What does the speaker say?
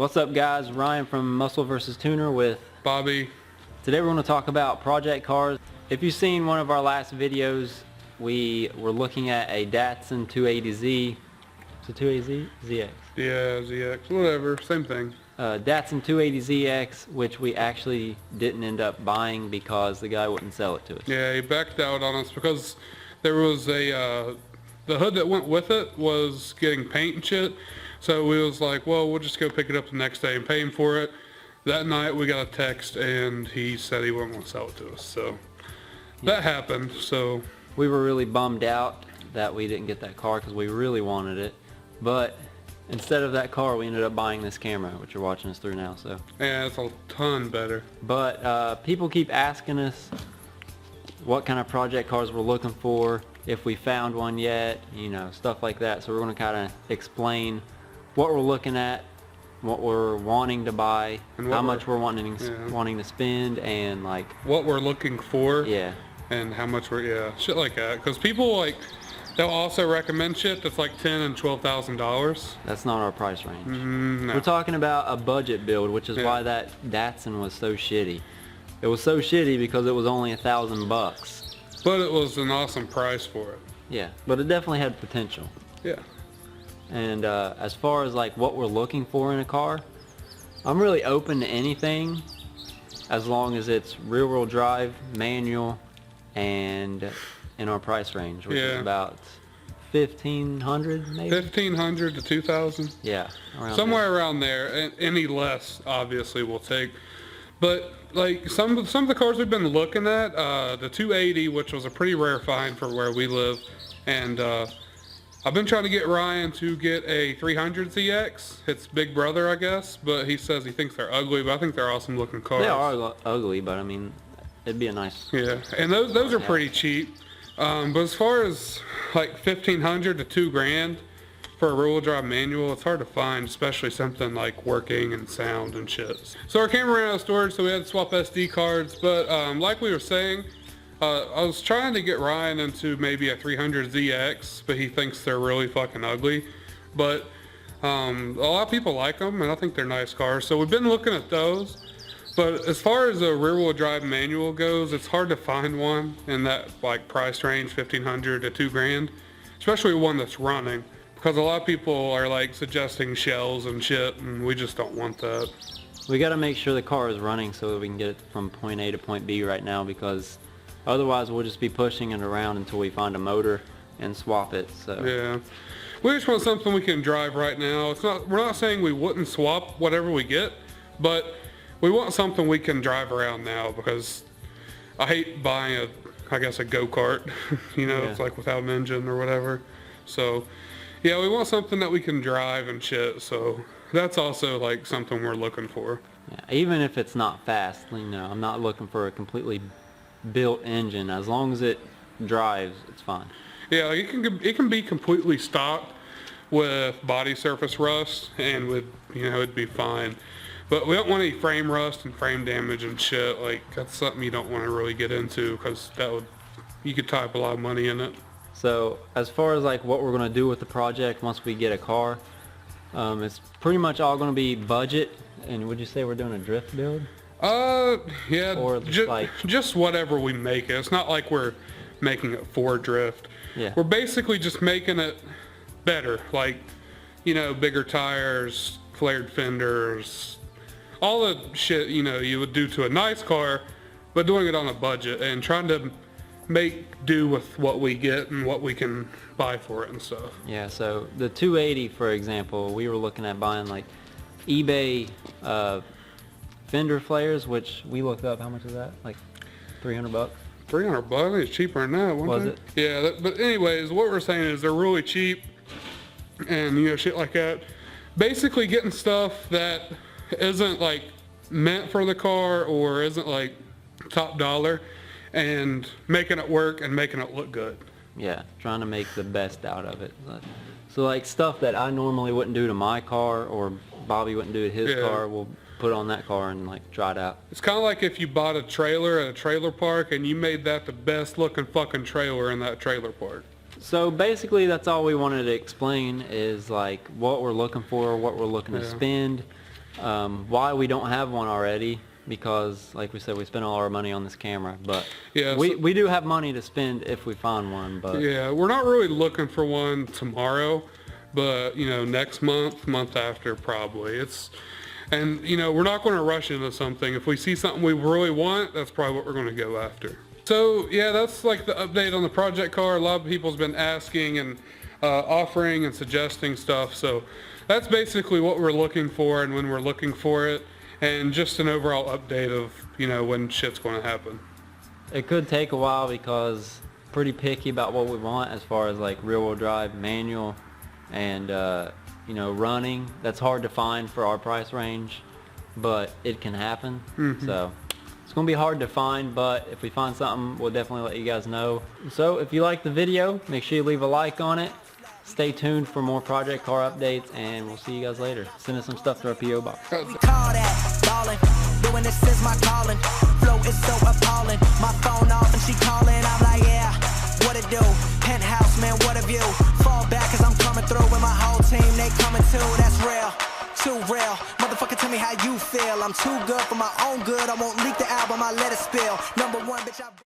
What's up, guys? Ryan from Muscle vs. Tuner with Bobby. Today we're going to talk about project cars. If you've seen one of our last videos, we were looking at a Datsun 280Z. It's a 280Z? ZX. Yeah, ZX, whatever, same thing. Datsun 280ZX, which we actually didn't end up buying because the guy wouldn't sell it to us. Yeah, he backed out on us because there was a, the hood that went with it was getting paint and shit. So we was like, well, we'll just go pick it up the next day and pay him for it. That night we got a text and he said he wasn't going to sell it to us. So that happened. So we were really bummed out that we didn't get that car because we really wanted it. But instead of that car, we ended up buying this camera, which you're watching us through now. So yeah, it's a ton better. But people keep asking us what kind of project cars we're looking for, if we found one yet, you know, stuff like that. So we're going to kind of explain what we're looking at, what we're wanting to buy, and how much we're wanting to spend, and like what we're looking for. Yeah. And how much we're shit like that. Because people like they'll also recommend shit that's like $10,000 and $12,000. That's not our price range. No. We're talking about a budget build, which is why that Datsun was so shitty. It was so shitty because it was only $1,000. But it was an awesome price for it. Yeah, but it definitely had potential. Yeah. And as far as like what we're looking for in a car, I'm really open to anything as long as it's rear-wheel drive, manual, and in our price range, which is about $1,500 maybe? $1,500 to $2,000. Yeah, somewhere around there. And any less, obviously, we'll take. But like some of the cars we've been looking at, the 280, which was a pretty rare find for where we live, and I've been trying to get Ryan to get a 300 ZX. It's Big Brother, I guess, but he says he thinks they're ugly, but I think they're awesome looking cars. They are ugly, but I mean, it'd be a nice... Yeah, and those are pretty cheap. But as far as like $1,500 to $2,000 for a rear-wheel drive manual, it's hard to find, especially something like working and sound and shit. So our camera ran out of storage, so we had to swap SD cards, but like we were saying, I was trying to get Ryan into maybe a 300 ZX, but he thinks they're really fucking ugly. But a lot of people like them, and I think they're nice cars. So we've been looking at those. But as far as a rear-wheel drive manual goes, it's hard to find one in that like price range, $1,500 to $2,000, especially one that's running. Because a lot of people are like suggesting shells and shit, and we just don't want that. We got to make sure the car is running so that we can get it from point A to point B right now, because otherwise we'll just be pushing it around until we find a motor and swap it. So yeah, we just want something we can drive right now. We're not saying we wouldn't swap whatever we get, but we want something we can drive around now, because I hate buying I guess a go-kart, you know, it's like without an engine or whatever. So yeah, we want something that we can drive and shit. So that's also like something we're looking for. Yeah, even if it's not fast, you know, I'm not looking for a completely built engine. As long as it drives, it's fine. Yeah, like it can be completely stocked with body surface rust, and it'd be fine. But we don't want any frame rust and frame damage and shit. Like that's something you don't want to really get into, because you could tie up a lot of money in it. So as far as like what we're gonna do with the project once we get a car, it's pretty much all gonna be budget. And would you say we're doing a drift build? Yeah, or just whatever we make it. It's not like we're making it for drift. Yeah. We're basically just making it better, like, you know, bigger tires, flared fenders, all the shit, you know, you would do to a nice car, but doing it on a budget and trying to make do with what we get and what we can buy for it and stuff. Yeah, so the 280, for example, we were looking at buying like eBay fender flares, which we looked up. How much is that? Like $300? $300? I think it's cheaper than that. Was it? Yeah, but anyways, what we're saying is they're really cheap, and you know, shit like that. Basically getting stuff that isn't like meant for the car or isn't like top dollar, and making it work and making it look good. Yeah, trying to make the best out of it. So like stuff that I normally wouldn't do to my car, or Bobby wouldn't do to his car, we'll put on that car and like try it out. It's kind of like if you bought a trailer at a trailer park and you made that the best looking fucking trailer in that trailer park. So basically that's all we wanted to explain, is like what we're looking for, what we're looking to spend, why we don't have one already, because like we said, we spent all our money on this camera, but Yeah, we do have money to spend if we find one. But yeah, we're not really looking for one tomorrow, but you know, next month after probably. And you know, we're not going to rush into something. If we see something we really want, that's probably what we're going to go after. So yeah, that's like the update on the project car. A lot of people's been asking and offering and suggesting stuff. So that's basically what we're looking for and when we're looking for it, and just an overall update of, you know, when shit's going to happen. it could take a while because pretty picky about what we want as far as like rear-wheel drive, manual, and you know, running. That's hard to find for our price range, but it can happen. So it's gonna be hard to find, but if we find something, we'll definitely let you guys know. So if you like the video, make sure you leave a like on it. Stay tuned for more project car updates, and we'll see you guys later. Send us some stuff to our P.O. box. Doing this is my calling. Flow is so appalling. My phone off and she calling. I'm like, yeah, what it do? Penthouse, man, what a view. Fall back cause I'm coming through with my whole team. They coming too, that's real. Too real. Motherfucker, tell me how you feel. I'm too good for my own good. I won't leak the album, I let it spill. #1, bitch,